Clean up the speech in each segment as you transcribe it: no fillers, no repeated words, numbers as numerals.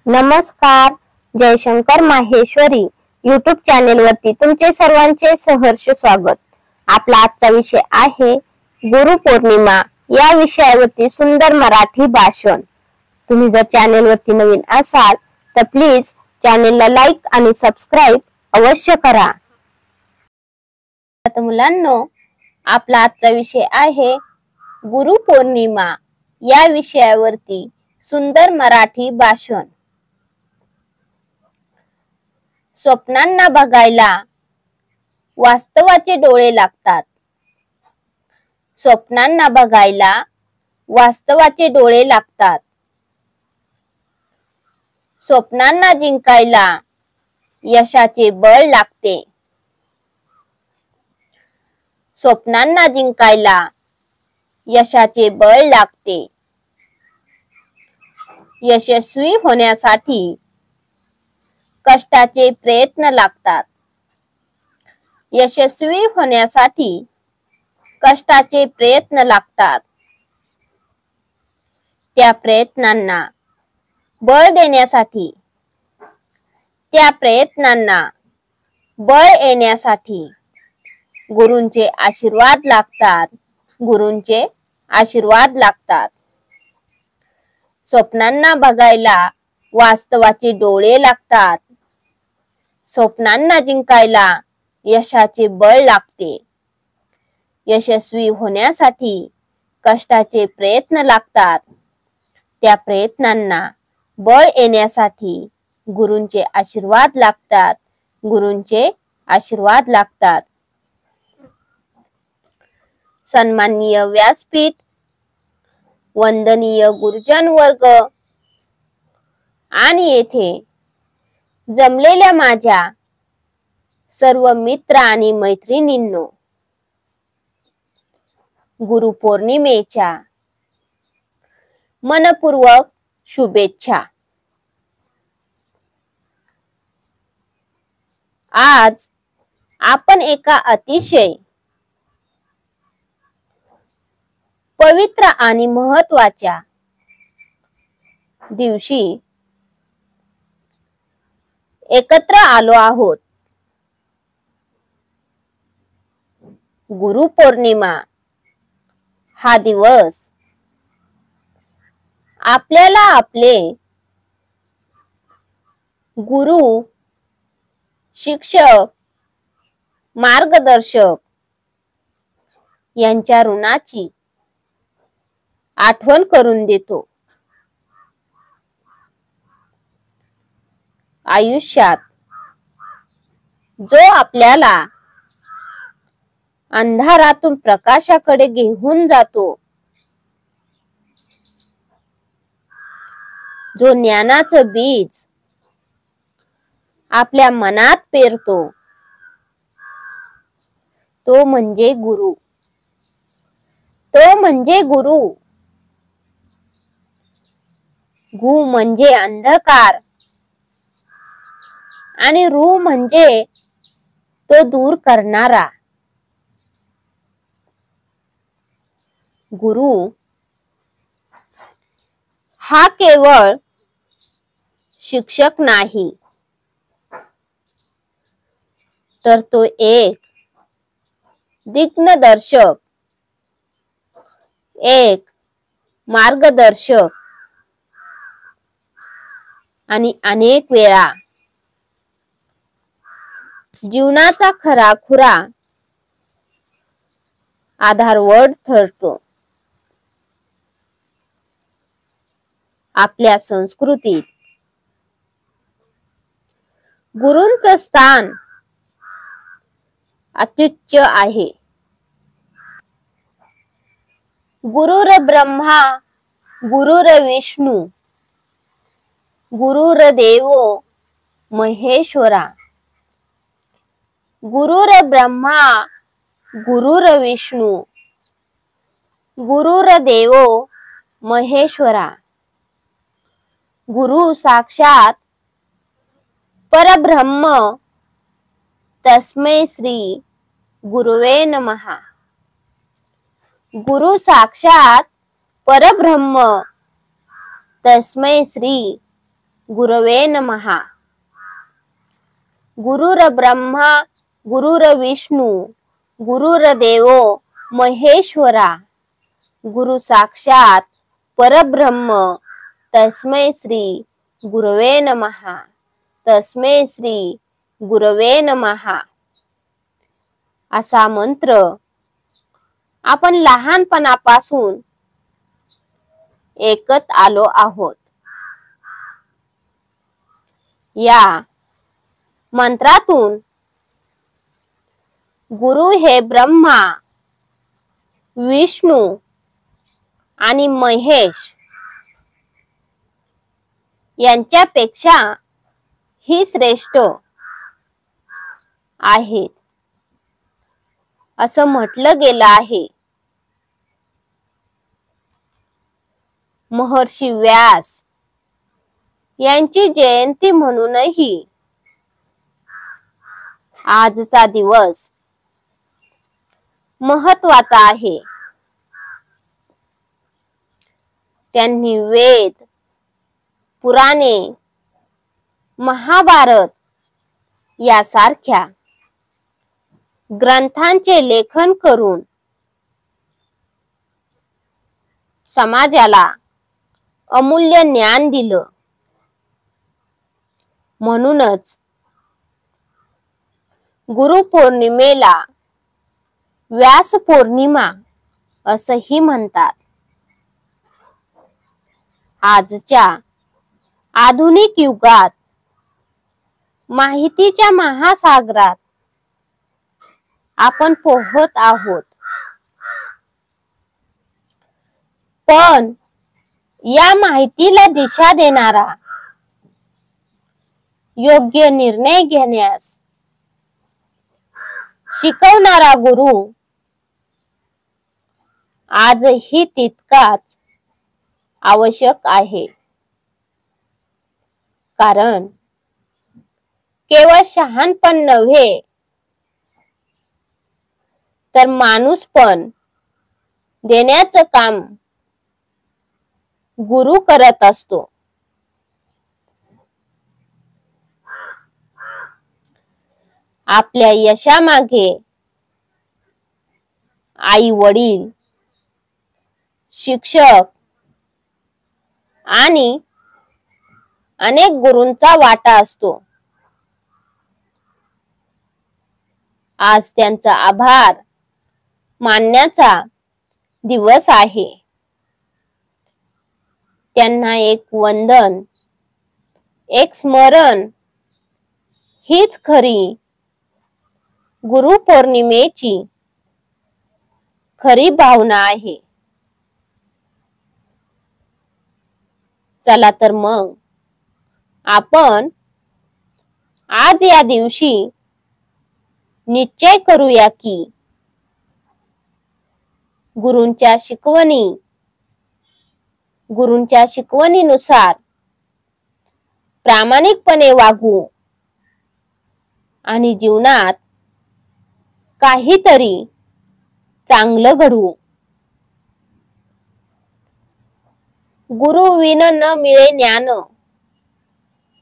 नमस्कार. Jaishankar Maheshwari YouTube channel वरती तुमचे सर्वांचे सहर्ष स्वागत. आपला आजचा विषय आहे गुरुपौर्णिमा. या विषयावरती सुंदर मराठी भाषण. तुम्ही जर चॅनेल वरती नवीन असाल तर प्लीज चॅनेलला लाईक आणि सबस्क्राईब अवश्य करा. तर मुलांनो, आपला आजचा विषय आहे गुरुपौर्णिमा. या विषयावरती सुंदर मराठी भाषण. स्वप्नांना बघायला वास्तवाचे डोळे लागतात. स्वप्नांना बघायला वास्तवाचे डोळे लागतात. स्वप्नांना जिंकायला यशाचे बळ लागते. स्वप्नांना जिंकायला यशाचे बळ लागते. यशस्वी होण्यासाठी कष्टाचे प्रयत्न लागतात. यशस्वी होण्यासाठी कष्टाचे प्रयत्न लागतात. त्या प्रयत्नांना बळ देण्यासाठी, त्या प्रयत्नांना बळ येण्यासाठी गुरूंचे आशीर्वाद लागतात. गुरूंचे आशीर्वाद लागतात. स्वप्नांना बघायला वास्तवाचे डोळे लागतात. स्वप्नांना जिंकायला यशाचे बळ लागते. यशस्वी होण्यासाठी कष्टाचे प्रयत्न लागतात. त्या प्रयत्नांना बळ येण्यासाठी गुरूंचे आशीर्वाद लागतात. गुरूंचे आशीर्वाद लागतात. सन्माननीय व्यासपीठ, वंदनीय गुरुजन वर्ग आणि येथे जमलेल्या माझ्या सर्व मित्र आणि मैत्रिणींनो, गुरुपौर्णिमेच्या मनपूर्वक शुभेच्छा. आज आपण एका अतिशय पवित्र आणि महत्त्वाच्या दिवशी एकत्र आलो आहोत. गुरुपौर्णिमा हा दिवस आपल्याला आपले गुरु, शिक्षक, मार्गदर्शक यांच्या ऋणाची आठवण करून देतो. आयुष्यात जो आपल्याला अंधारातून प्रकाशाकडे घेऊन जातो, जो ज्ञानाचं बीज आपल्या मनात पेरतो, तो म्हणजे गुरु. तो म्हणजे गुरु. गु म्हणजे अंधकार आणि रू म्हणजे तो दूर करणारा. गुरु हा केवळ शिक्षक नाही, तर तो एक दिग्दर्शक, एक मार्गदर्शक आणि अनेक वेळा जीवनाचा खराखुरा आधारवड ठरतो. आपल्या संस्कृतीत गुरूंचं स्थान अत्युच्च आहे. गुरुर ब्रह्मा गुरुर विष्णू गुरुर देवो महेश्वरा. गुरुर ब्रह्मा गुरुर विष्णू गुरुर देवो महेश्वरा. गुरु साक्षात परब्रह्म तस्मै श्री गुरुवे नमः. गुरु साक्षात परब्रह्म तस्मै श्री गुरवे नमः। गुरुर्ब्रह्मा गुरुर्विष्णू गुरुर्देवो महेश्वरा गुरु साक्षात परब्रह्म तस्मै श्री गुरवे नमः। तस्मै श्री गुरवे नमः असा मंत्र आपण लहानपणापासून ऐकत आलो आहोत। या मंत्रातून गुरु हे ब्रह्मा विष्णू आणि महेश यांच्यापेक्षा ही श्रेष्ठ आहेत असं म्हटलं गेलं आहे। महर्षी व्यास यांची जयंती म्हणूनही आजचा दिवस महत्वाचा आहे। त्यांनी वेद, पुराणे, महाभारत यासारख्या ग्रंथांचे लेखन करून समाजाला अमूल्य ज्ञान दिलं। म्हणूनच गुरुपौर्णिमेला व्यास पौर्णिमा असंही म्हणतात। आजच्या आधुनिक युगात माहितीच्या महासागरात आपण पोहत आहोत, पण या माहितीला दिशा देणारा, योग्य निर्णय घेण्यास शिकवणारा गुरु आजही तितकाच आवश्यक आहे। कारण केवळ शहाणपण नव्हे तर माणूसपण देण्याचं काम गुरु करत असतो। आपल्या यशामागे आई वडील, शिक्षक आणि अनेक गुरूंचा वाटा असतो। आज त्यांचा आभार मानण्याचा दिवस आहे। त्यांना एक वंदन, एक स्मरण हीच खरी गुरुपौर्णिमेची खरी भावना आहे। चला तर मग आपण आज या दिवशी निश्चय करूया की गुरूंच्या शिकवणीनुसार प्रामाणिकपणे वागू आणि जीवनात काहीतरी चांगलं घडवू। गुरुविन न मिळे ज्ञान,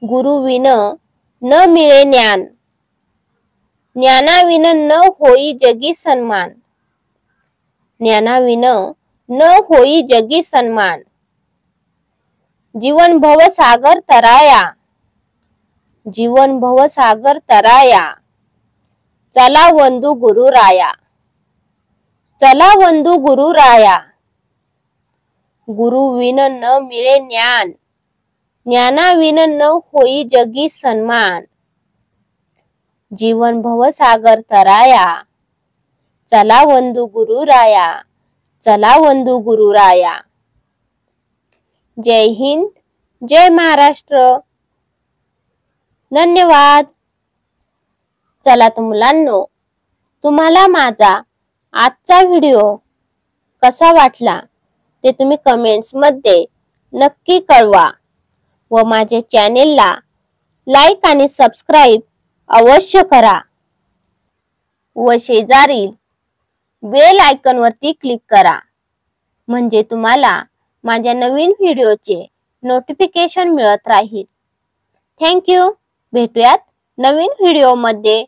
गुरुविन न मिळे ज्ञान, ज्ञानाविन न होई जगी सन्मान, ज्ञानाविन न होई जगी सन्मान। जीवन भव सागर तराया, जीवन भव सागर तराया, चला वंदू गुरुराया, चला वंदू गुरुराया। गुरुविन न मिळे ज्ञान, ज्ञानाविन न होई जगी सन्मान। जीवन भव सागर तराया, चला वंदू गुरुराया, चला वंदू गुरुराया। जय हिंद, जय महाराष्ट्र। धन्यवाद। चला तर मुलांनो, तुम्हाला माझा आजचा व्हिडिओ कसा वाटला ते तुम्ही कमेंट्स मध्ये नक्की कळवा व माझ्या चॅनेलला लाईक आणि सबस्क्राईब अवश्य करा व शेजारील बेल आयकॉन वरती क्लिक करा, म्हणजे तुम्हाला माझ्या नवीन व्हिडिओचे नोटिफिकेशन मिळत राहील। थँक्यू. भेटूयात नवीन व्हिडिओमध्ये.